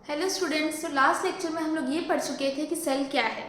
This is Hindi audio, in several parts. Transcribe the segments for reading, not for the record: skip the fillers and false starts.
Hello students. तो लास्ट लेक्चर में हम लोग ये पढ़ चुके थे कि सेल क्या है।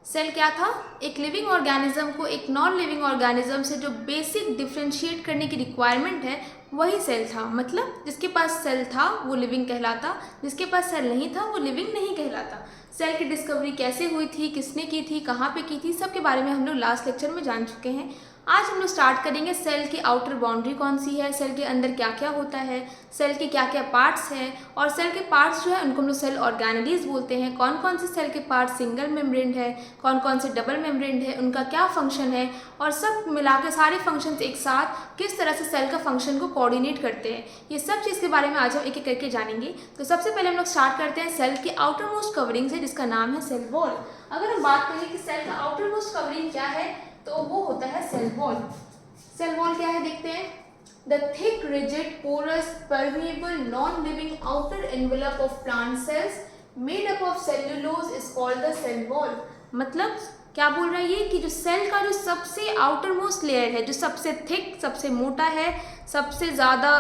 सेल क्या था? एक लिविंग ऑर्गेनिज्म को एक नॉन लिविंग ऑर्गेनिज्म से जो बेसिक डिफ्रेंशिएट करने की रिक्वायरमेंट है वही सेल था। मतलब जिसके पास सेल था वो लिविंग कहलाता, जिसके पास सेल नहीं था वो लिविंग नहीं कहलाता। सेल की डिस्कवरी कैसे हुई थी, किसने की थी, कहाँ पे की थी, सब के बारे में हम लोग लास्ट लेक्चर में जान चुके हैं। आज हम लोग स्टार्ट करेंगे सेल की आउटर बाउंड्री कौन सी है, सेल के अंदर क्या क्या होता है, सेल के क्या क्या पार्ट्स हैं, और सेल के पार्ट्स जो है उनको हम लोग सेल ऑर्गेनेलीज बोलते हैं। कौन कौन से सेल के पार्ट सिंगल मेम्ब्रेन है, कौन कौन से डबल मेम्ब्रेन है, उनका क्या फंक्शन है, और सब मिला के सारे फंक्शंस एक साथ किस तरह से सेल का फंक्शन को कोऑर्डिनेट करते हैं, ये सब चीज़ के बारे में आज हम एक एक करके जानेंगे। तो सबसे पहले हम लोग स्टार्ट करते हैं सेल की आउटर मोस्ट कवरिंग से, जिसका नाम है सेल वॉल। अगर हम बात करें कि सेल का आउटर मोस्ट कवरिंग क्या है तो वो होता है सेल वॉल। सेल वॉल क्या है देखते हैं। The thick, rigid, porous, permeable, non-living outer envelope of plant cells made up of cellulose is called the cell wall। मतलब क्या बोल रहा है ये कि जो सेल का जो सबसे आउटर मोस्ट लेयर है, जो सबसे थिक, सबसे मोटा है, सबसे ज़्यादा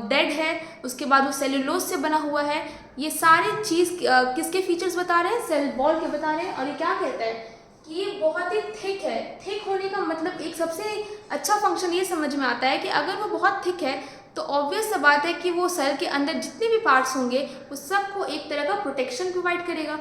डेड है, उसके बाद वो सेल्यूलोज से बना हुआ है, ये सारी चीज़ किसके फीचर्स बता रहे हैं? सेल वॉल के बता रहे हैं। और ये क्या कहता है कि ये बहुत ही थिक है। थिक होने का मतलब एक सबसे अच्छा फंक्शन ये समझ में आता है कि अगर वो बहुत थिक है तो ऑब्वियस सा बात है कि वो सेल के अंदर जितने भी पार्ट्स होंगे उस सबको एक तरह का प्रोटेक्शन प्रोवाइड करेगा।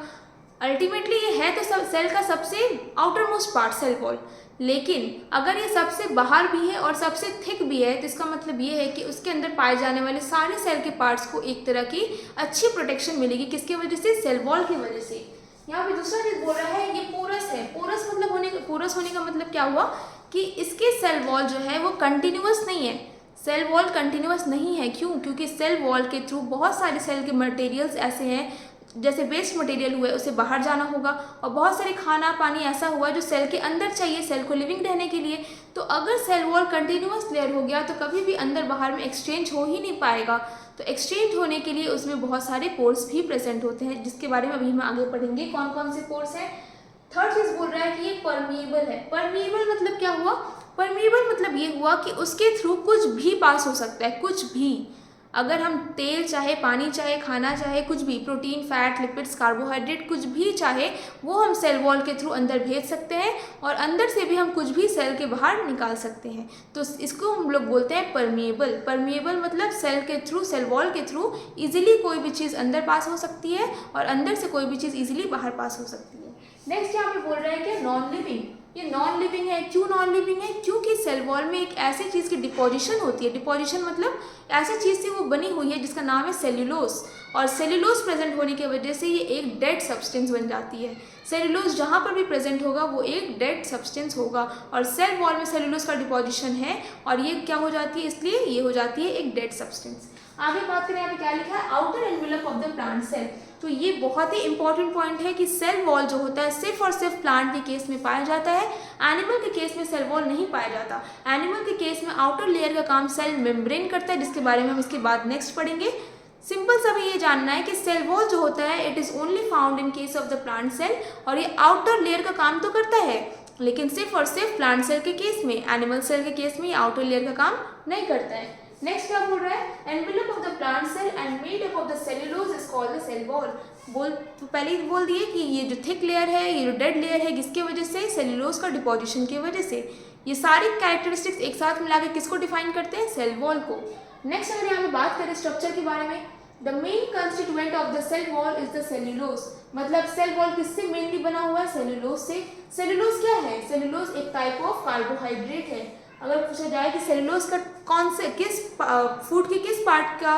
अल्टीमेटली ये है तो सब सेल का सबसे outermost part cell wall, लेकिन अगर ये सबसे बाहर भी है और सबसे थिक भी है तो इसका मतलब ये है कि उसके अंदर पाए जाने वाले सारे सेल के पार्ट्स को एक तरह की अच्छी प्रोटेक्शन मिलेगी। किसकी वजह से? सेल वॉल की वजह से। यहाँ पे दूसरा चीज बोल रहा है ये पोरस है। पोरस होने का मतलब क्या हुआ कि इसके सेल वॉल जो है वो कंटिन्यूअस नहीं है। सेल वॉल कंटिन्यूअस नहीं है। क्यों? क्योंकि सेल वॉल के थ्रू बहुत सारे सेल के मटेरियल्स ऐसे हैं, जैसे वेस्ट मटेरियल हुआ है उसे बाहर जाना होगा, और बहुत सारे खाना पानी ऐसा हुआ जो सेल के अंदर चाहिए सेल को लिविंग रहने के लिए। तो अगर सेल वॉल कंटिन्यूअस लेयर हो गया तो कभी भी अंदर बाहर में एक्सचेंज हो ही नहीं पाएगा। तो एक्सचेंज होने के लिए उसमें बहुत सारे पोर्स भी प्रेजेंट होते हैं, जिसके बारे में अभी हम आगे पढ़ेंगे कौन कौन से पोर्स हैं। थर्ड चीज बोल रहा है कि ये परमिएबल है। परमिएबल मतलब क्या हुआ? परमिएबल मतलब ये हुआ कि उसके थ्रू कुछ भी पास हो सकता है, कुछ भी। अगर हम तेल चाहे, पानी चाहे, खाना चाहे, कुछ भी, प्रोटीन, फैट, लिपिड्स, कार्बोहाइड्रेट, कुछ भी चाहे वो हम सेल वॉल के थ्रू अंदर भेज सकते हैं, और अंदर से भी हम कुछ भी सेल के बाहर निकाल सकते हैं। तो इसको हम लोग बोलते हैं परमिएबल। परमिएबल मतलब सेल के थ्रू, सेल वॉल के थ्रू इजीली कोई भी चीज़ अंदर पास हो सकती है और अंदर से कोई भी चीज़ इजीली बाहर पास हो सकती है। नेक्स्ट यहाँ पे बोल रहा है कि नॉन लिविंग। ये नॉन लिविंग है। क्यों नॉन लिविंग है? क्योंकि सेल वॉल में एक ऐसी चीज़ की डिपोजिशन होती है। डिपोजिशन मतलब ऐसी चीज़ से वो बनी हुई है जिसका नाम है सेल्यूलोज, और सेल्यूलोज प्रेजेंट होने की वजह से ये एक डेड सब्सटेंस बन जाती है। सेल्यूलोज जहाँ पर भी प्रेजेंट होगा वो एक डेड सब्सटेंस होगा, और सेल वॉल में सेल्यूलोज का डिपोजिशन है और ये क्या हो जाती है, इसलिए ये हो जाती है एक डेड सब्सटेंस। आगे बात करें, यहाँ पे क्या लिखा है? Outer envelope of the plant cell. तो ये बहुत ही इंपॉर्टेंट पॉइंट है कि सेल वॉल जो होता है सिर्फ और सिर्फ प्लांट के केस में पाया जाता है। एनिमल के केस में सेल वॉल नहीं पाया जाता। एनिमल के केस में आउटर लेयर का काम सेल मेम्ब्रेन करता है, जिसके बारे में हम इसके बाद नेक्स्ट पढ़ेंगे। सिंपल सा भी ये जानना है कि सेल वॉल जो होता है it is only found in case of the plant cell, और ये आउटर लेयर का काम तो करता है लेकिन सिर्फ और सिर्फ प्लांट सेल के केस में। एनिमल सेल के केस में ये आउटर लेयर का काम नहीं करता है। नेक्स्ट क्या बोल रहा है? Envelope of the plant cell and made up of the cellulose is called the cell wall. तो पहले ही बोल दिए कि ये जो थिक लेयर है, ये जो डेड लेयर है, किसके वजह से? सेल्यूलोज का डिपोजिशन की वजह से। ये सारी कैरेक्टरिस्टिक्स एक साथ मिला के किसको डिफाइन करते हैं? सेल वॉल को। नेक्स्ट अगर यहाँ पे बात करें स्ट्रक्चर के बारे में, the main constituent of the cell wall is the cellulose. मतलब सेल वॉल किससे मेनली बना हुआ है? सेल्यूलोज से। सेल्यूलोज क्या है? सेल्यूलोज एक टाइप ऑफ कार्बोहाइड्रेट है। अगर पूछा जाए कि सेल्यूलोज का कौन से, किस फूड के किस पार्ट का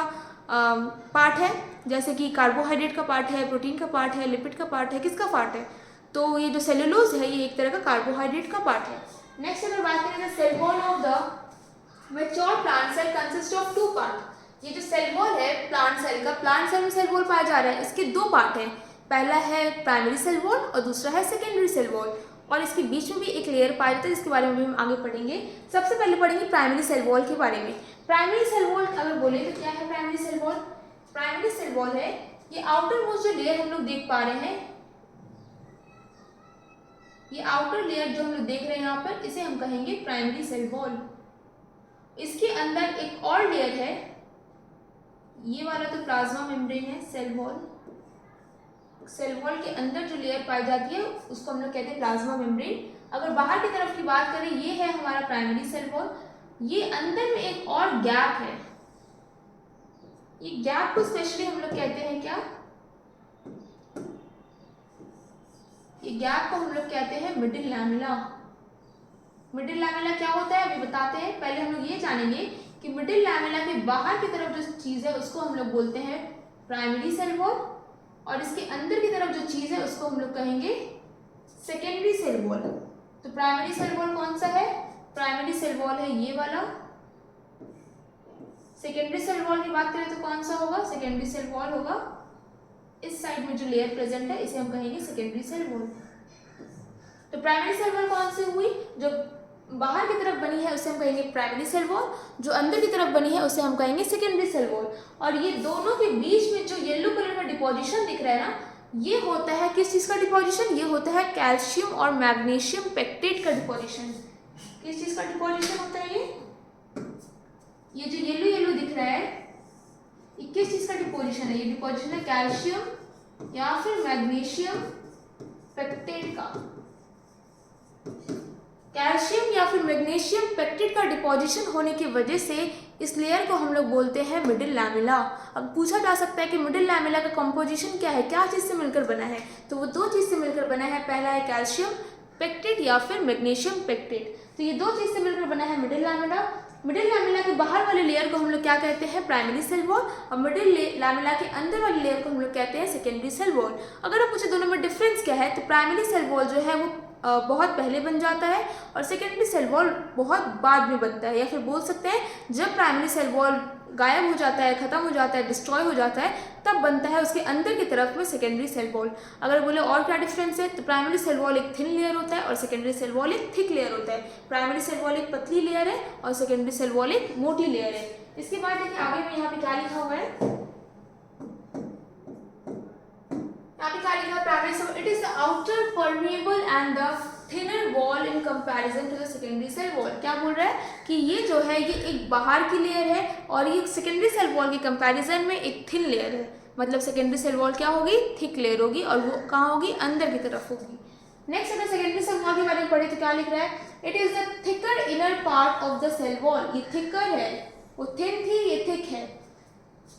पार्ट है, जैसे कि कार्बोहाइड्रेट का पार्ट है, प्रोटीन का पार्ट है, लिपिड का पार्ट है, किसका पार्ट है? तो ये जो सेल्यूलोज है ये एक तरह का कार्बोहाइड्रेट का पार्ट है। नेक्स्ट अगर बात करें cell wall of the mature plant cell consist of two part. ये जो सेल वॉल है प्लांट सेल का, प्लांट सेल में सेल वॉल पाया जा रहा है, इसके दो पार्ट हैं। पहला है प्राइमरी सेल वॉल और दूसरा है सेकेंडरी सेल वॉल, और इसके बीच में भी एक लेयर पाया जाता है जिसके बारे में भी हम आगे पढ़ेंगे। सबसे पहले पढ़ेंगे प्राइमरी सेल वॉल के बारे में। प्राइमरी सेल वॉल अगर बोले तो क्या है primary cell wall? Primary cell wall है ये आउटर मोस्ट जो लेयर हम लोग देख पा रहे हैं, ये आउटर लेयर जो हम लोग देख रहे हैं यहाँ पर, इसे हम कहेंगे प्राइमरी सेल वॉल। इसके अंदर एक और लेयर है, ये वाला तो प्लाज्मा मेम्ब्रेन है, सेल वॉल। सेल वॉल के अंदर जो लेयर पाई जाती है उसको हम लोग कहते हैं प्लाज्मा मेम्ब्रेन। अगर बाहर की तरफ की बात करें, ये है हमारा प्राइमरी सेल वॉल। ये अंदर में एक और गैप है, ये गैप को स्पेशली हम लोग कहते हैं क्या, ये गैप को हम लोग कहते हैं मिडिल लैमेला। मिडिल लैमेला क्या होता है अभी बताते हैं। पहले हम लोग ये जानेंगे कि मिडिल लैमेला के बाहर की तरफ जो चीज है उसको हम लोग बोलते हैं प्राइमरी सेल वॉल, और इसके अंदर की तरफ जो चीज है उसको हम लोग कहेंगे सेकेंडरी सेल वॉल। तो प्राइमरी सेल वॉल कौन सा है, प्राइमरी सेल वॉल है ये वाला। सेकेंडरी सेल वॉल की बात करें तो कौन सा होगा, सेकेंडरी सेल वॉल होगा इस साइड में जो लेयर प्रेजेंट है इसे हम कहेंगे सेकेंडरी सेल वॉल। तो प्राइमरी सेल वॉल कौन सी हुई, जो बाहर की तरफ बनी है उसे हम कहेंगे प्राइमरी सेल वॉल, जो अंदर की तरफ बनी है उसे हम कहेंगे सेकेंडरी सेल वॉल। और ये दोनों के बीच में जो येलो कलर का डिपोजिशन दिख रहा है ना, ये होता है किस चीज का डिपोजिशन, ये होता है कैल्शियम और मैग्नीशियम पेक्टेट का डिपोजिशन। किस चीज का डिपोजिशन होता है ये जो येलो येलो दिख रहा है ये किस चीज का डिपोजिशन है, ये डिपोजिशन है कैल्शियम या फिर मैग्नीशियम पेक्टेट का। कैल्शियम या फिर मैग्नीशियम पेक्टेट का डिपोजिशन होने की वजह से इस लेयर को हम लोग बोलते हैं मिडिल लैमेला। अब पूछा जा सकता है कि मिडिल लैमेला का कंपोजिशन क्या है, क्या चीज़ से मिलकर बना है, तो वो दो चीज़ से मिलकर बना है। पहला है कैल्शियम पेक्टेट या फिर मैग्नीशियम पेक्टेट, तो ये दो चीज़ से मिलकर बना है मिडिल लैमेला। मिडिल लैमेला के बाहर वाले लेयर को हम लोग क्या कहते हैं, प्राइमरी सेल वॉल, और मिडिल लैमेला के अंदर वाले लेयर को हम लोग कहते हैं सेकेंडरी सेल वॉल। अगर आप पूछे दोनों में डिफरेंस क्या है, तो प्राइमरी सेल वॉल जो है वो बहुत पहले बन जाता है और सेकेंडरी सेल वॉल बहुत बाद में बनता है, या फिर बोल सकते हैं जब प्राइमरी सेल वॉल गायब हो जाता है, खत्म हो जाता है, डिस्ट्रॉय हो जाता है, तब बनता है उसके अंदर की तरफ में सेकेंडरी सेल वॉल। अगर बोले और क्या डिफरेंस है, तो प्राइमरी सेल वॉल एक थिन लेयर होता है और सेकेंडरी सेल वॉल एक थिक लेयर होता है। प्राइमरी सेल वॉल एक पतली लेयर है और सेकेंडरी सेल वॉल एक मोटी लेयर है। इसके बाद देखिए आगे में यहाँ पे क्या लिखा हुआ है, यहाँ पे क्या लिखा है, primary cell it is the outer permeable and the thinner wall in comparison to the secondary cell wall. क्या बोल रहा है कि ये जो है ये एक बाहर की लेयर है और ये सेकेंडरी सेल वॉल के कंपैरिजन में एक थिन लेयर है। मतलब सेकेंडरी सेल वॉल क्या होगी, थिक लेयर होगी, और वो कहाँ होगी, अंदर की तरफ होगी। नेक्स्ट अगर सेकेंडरी सेल वॉल के बारे में पढ़े तो क्या लिख रहा है, it is the thicker inner part of the cell wall. ये थिकर है, वो थिन थी, ये थिक है।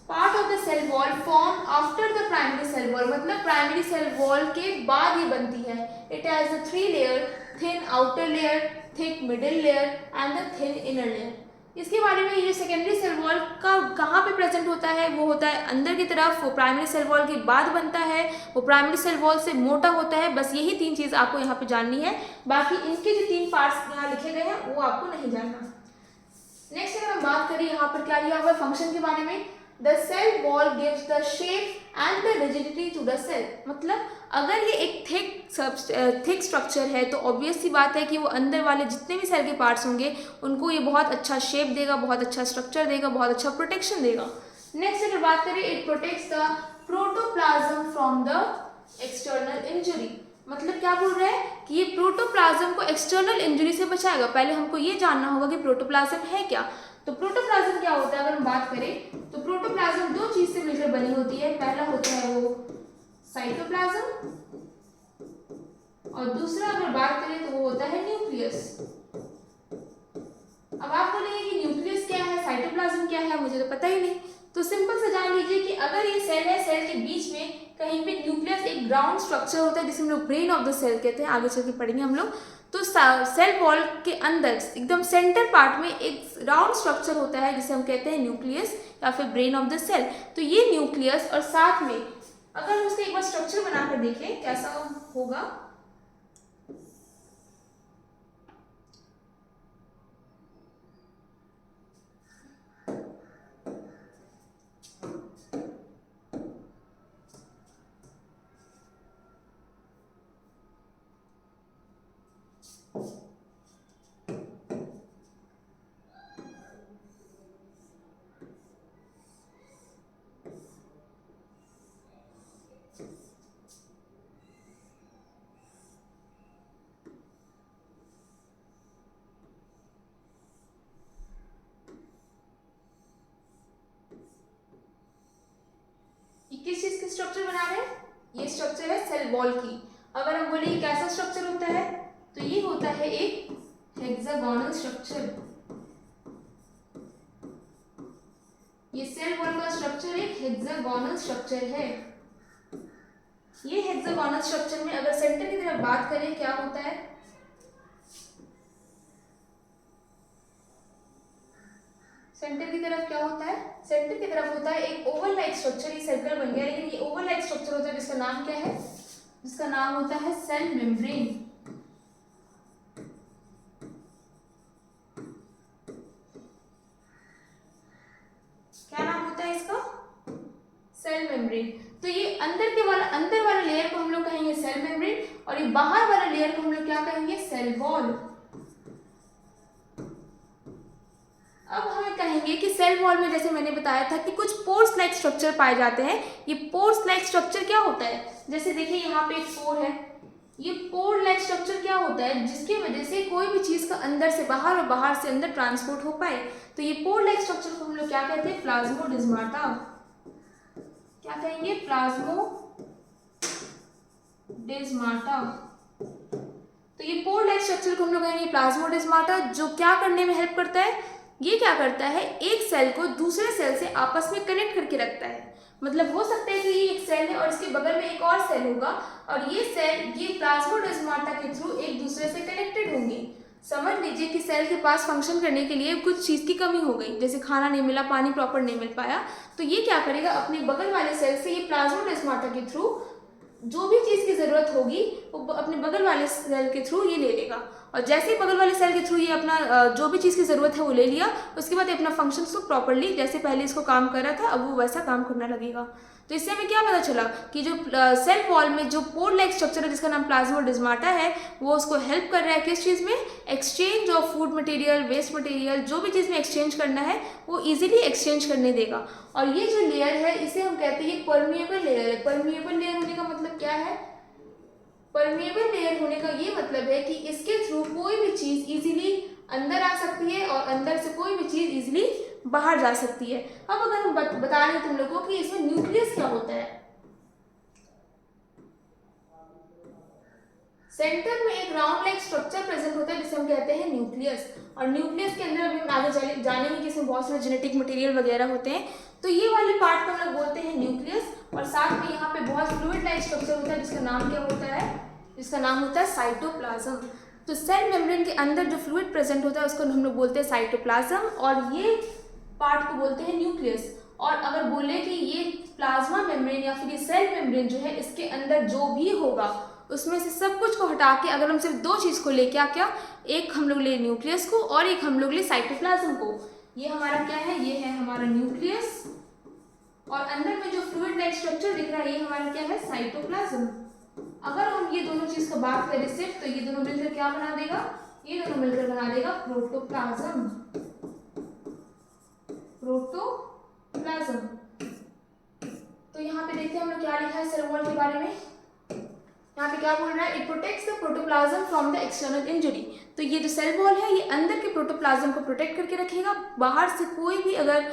Part of the cell wall form after the primary cell wall, मतलब प्राइमरी सेल वॉल के बाद ये बनती है। It has the three layer, thin outer layer, thick middle layer and the thin inner layer. इसके बारे में ये सेकेंडरी सेल वॉल का कहाँ पे प्रेजेंट होता है, वो होता है अंदर की तरफ, वो प्राइमरी सेल वॉल के बाद बनता है, वो प्राइमरी सेल वॉल से मोटा होता है। बस यही तीन चीज़ आपको यहाँ पे जाननी है, बाकी इनके जो तीन पार्ट्स यहाँ लिखे गए हैं वो आपको नहीं जानना। नेक्स्ट अगर हम बात करें यहाँ पर क्या लिया हुआ है फंक्शन के बारे में, the cell wall gives the shape and the rigidity to the cell. मतलब अगर ये एक थिक स्ट्रक्चर है तो ऑब्वियस सी बात है कि वो अंदर वाले जितने भी सेल के पार्ट्स होंगे उनको ये बहुत अच्छा शेप देगा, बहुत अच्छा स्ट्रक्चर देगा, बहुत अच्छा प्रोटेक्शन देगा। नेक्स्ट अगर बात करें, it protects the protoplasm from the external injury. मतलब क्या बोल रहा है कि ये प्रोटोप्लाज्म को एक्सटर्नल इंजरी से बचाएगा। पहले हमको ये जानना होगा कि प्रोटोप्लाज्म है क्या। तो प्रोटोप्लाज्म क्या होता है, अगर हम बात करें तो प्रोटोप्लाज्म दो चीज से मिलकर बनी होती है। पहला होता है वो साइटोप्लाज्म और दूसरा अगर बात करें तो वो होता है न्यूक्लियस। अब आप बोलेंगे कि न्यूक्लियस क्या है, साइटोप्लाज्म क्या है, मुझे तो पता ही नहीं। तो सिंपल से जान लीजिए कि अगर ये सेल है, सेल के बीच में कहीं पे न्यूक्लियस एक ग्राउंड स्ट्रक्चर होता है जिसे हम लोग ब्रेन ऑफ द सेल कहते हैं, आगे चल के पढ़ेंगे हम लोग। तो सेल वॉल के अंदर एकदम सेंटर पार्ट में एक राउंड स्ट्रक्चर होता है जिसे हम कहते हैं न्यूक्लियस या फिर ब्रेन ऑफ द सेल। तो ये न्यूक्लियस और साथ में अगर हम उसका एक बार स्ट्रक्चर बनाकर देखें कैसा होगा, किस चीज की स्ट्रक्चर बना रहे हैं, ये स्ट्रक्चर है सेल वॉल की। अगर हम बोले ये कैसा स्ट्रक्चर होता है तो ये होता है एक हेक्सागोनल स्ट्रक्चर। ये सेल वॉल का स्ट्रक्चर एक हेक्सागोनल स्ट्रक्चर है। ये हेक्सागोनल स्ट्रक्चर में अगर सेंटर की तरफ बात करें क्या होता है, सेंटर की तरफ क्या होता है, सेंटर की तरफ होता है एक ओवल लाइक स्ट्रक्चर। ये सर्कल बन गया लेकिन ये ओवल लाइक स्ट्रक्चर होता है जिसका नाम क्या है, जिसका नाम होता है सेल मेम्ब्रेन। क्या नाम होता है इसका, सेल मेम्ब्रेन। तो ये अंदर वाला लेयर को हम लोग कहेंगे सेल मेम्ब्रेन और ये बाहर वाला लेयर को हम लोग क्या कहेंगे, सेल वॉल। अब हमें कहेंगे कि सेल वॉल में जैसे मैंने बताया था कि कुछ पोर्स लाइक स्ट्रक्चर पाए जाते हैं। ये पोर्स लाइक स्ट्रक्चर क्या होता है, जैसे देखिए यहाँ पे एक पोर है, ये पोर लाइक स्ट्रक्चर क्या होता है, जिसकी वजह से कोई भी चीज का अंदर से बाहर और बाहर से अंदर ट्रांसपोर्ट हो पाए। तो ये पोर लाइक स्ट्रक्चर को हम लोग क्या कहते हैं, प्लाज्मोडेस्माटा। क्या कहेंगे, प्लाज्मोडेस्माटा। तो ये पोर लाइक स्ट्रक्चर को हम लोग कहेंगे प्लाज्मोडेस्माटा, जो क्या करने में हेल्प करता है, ये क्या करता है, एक सेल को दूसरे सेल से आपस में कनेक्ट करके रखता है। मतलब हो सकता है कि ये एक सेल है और इसके बगल में एक और सेल होगा और ये सेल ये प्लाज्मोडेस्माटा के थ्रू एक दूसरे से कनेक्टेड होंगे। समझ लीजिए कि सेल के पास फंक्शन करने के लिए कुछ चीज़ की कमी हो गई, जैसे खाना नहीं मिला, पानी प्रॉपर नहीं मिल पाया, तो ये क्या करेगा, अपने बगल वाले सेल से ये प्लाज्मोडेस्माटा के थ्रू जो भी चीज़ की ज़रूरत होगी वो अपने बगल वाले सेल के थ्रू ये ले लेगा। और जैसे ही बगल वाले सेल के थ्रू ये अपना जो भी चीज़ की ज़रूरत है वो ले लिया, उसके बाद अपना फंक्शन को प्रॉपरली जैसे पहले इसको काम कर रहा था अब वो वैसा काम करने लगेगा। तो इससे हमें क्या पता चला कि जो सेल वॉल में जो पोर लाइक स्ट्रक्चर है जिसका नाम प्लाज्मोडेस्माटा है, वो उसको हेल्प कर रहा है किस चीज़ में, exchange of food material, waste material, जो भी चीज़ में एक्सचेंज करना है वो इजीली एक्सचेंज करने देगा। और ये जो लेयर है इसे हम कहते हैं परमिएबल लेयर है। परमिएबल लेयर होने का मतलब क्या है, परमिएबल लेयर होने का ये मतलब है कि इसके थ्रू कोई भी चीज़ इजीली अंदर आ सकती है और अंदर से कोई भी चीज़ इजीली बाहर जा सकती है। अब अगर हम बता रहे हैं तुम लोगों को कि इसमें न्यूक्लियस क्या होता है, सेंटर में एक राउंड लाइक स्ट्रक्चर प्रेजेंट होता है जिसे हम कहते हैं न्यूक्लियस। और न्यूक्लियस के अंदर अभी हम आगे जानेंगे कि इसमें बहुत सारे जेनेटिक मटेरियल वगैरह होते हैं। तो ये वाले पार्ट को हम लोग बोलते हैं न्यूक्लियस। और साथ में यहाँ पे बहुत फ्लूइड लाइक स्ट्रक्चर होता है जिसका नाम क्या होता है, जिसका नाम होता है साइटोप्लाज्म। तो सेल मेम्ब्रेन के अंदर जो फ्लूइड प्रेजेंट होता है उसको हम लोग बोलते हैं साइटोप्लाज्म और ये पार्ट को बोलते हैं न्यूक्लियस। और अगर बोले कि ये प्लाज्मा मेम्ब्रेन या फिर ये सेल मेम्ब्रेन जो है इसके अंदर जो भी होगा उसमें से सब कुछ को हटा के अगर हम सिर्फ दो चीज़ को ले क्या एक हम लोग ले न्यूक्लियस को और एक हम लोग ले साइटोप्लाज्म को। ये हमारा क्या है, ये है हमारा न्यूक्लियस और अंदर में जो फ्लूइड लाइक स्ट्रक्चर दिख रहा है ये हमारा क्या है, साइटोप्लाज्म। अगर हम ये दोनों चीज़ का बात करें सिर्फ, तो ये दोनों मिलकर क्या बना देगा, ये दोनों मिलकर बना देगा प्रोटोप्लाज्म। प्रोटोप्लाज्म। तो यहाँ पे देखते हैं हम लोग क्या लिखा है सेल वॉल के बारे में। यहाँ पे क्या बोल रहा है, it protects the protoplasm from the external injury. तो ये जो सेल वॉल है ये अंदर के प्रोटोप्लाज्म को प्रोटेक्ट करके रखेगा। बाहर से कोई भी अगर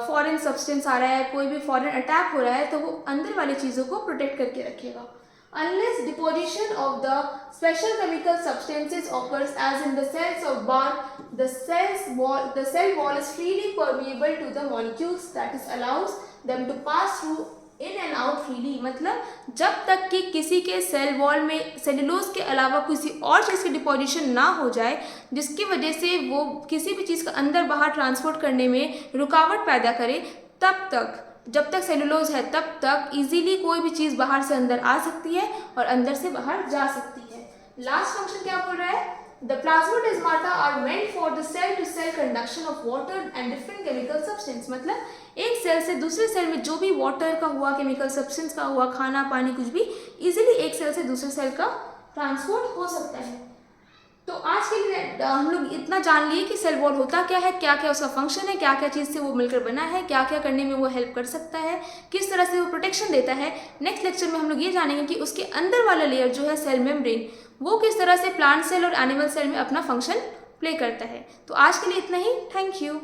फॉरेन सब्सटेंस आ रहा है, कोई भी फॉरेन अटैक हो रहा है तो वो अंदर वाली चीज़ों को प्रोटेक्ट करके रखेगा। Unless deposition of the special chemical substances occurs as in the cells of bark, the cell wall is freely permeable to the molecules that is allows them to pass through in and out freely। मतलब जब तक कि किसी के सेल वॉल में सेलुलोज के अलावा किसी और चीज़ की डिपोजिशन ना हो जाए जिसकी वजह से वो किसी भी चीज़ का अंदर बाहर ट्रांसपोर्ट करने में रुकावट पैदा करे, तब तक जब तक सेलुलोज है तब तक इजीली कोई भी चीज़ बाहर से अंदर आ सकती है और अंदर से बाहर जा सकती है। लास्ट फंक्शन क्या बोल रहा है, the plasmodesmata are meant for the cell to cell conduction of water and different chemical substance. मतलब एक सेल से दूसरे सेल में जो भी वाटर का हुआ, केमिकल सब्सटेंस का हुआ, खाना पानी कुछ भी इजीली एक सेल से दूसरे सेल का ट्रांसपोर्ट हो सकता है। तो आज के लिए हम लोग इतना जान लिए कि सेल वॉल होता क्या है, क्या क्या उसका फंक्शन है, क्या क्या चीज़ से वो मिलकर बना है, क्या क्या करने में वो हेल्प कर सकता है, किस तरह से वो प्रोटेक्शन देता है। नेक्स्ट लेक्चर में हम लोग ये जानेंगे कि उसके अंदर वाला लेयर जो है सेल मेम्ब्रेन, वो किस तरह से प्लांट सेल और एनिमल सेल में अपना फंक्शन प्ले करता है। तो आज के लिए इतना ही, थैंक यू।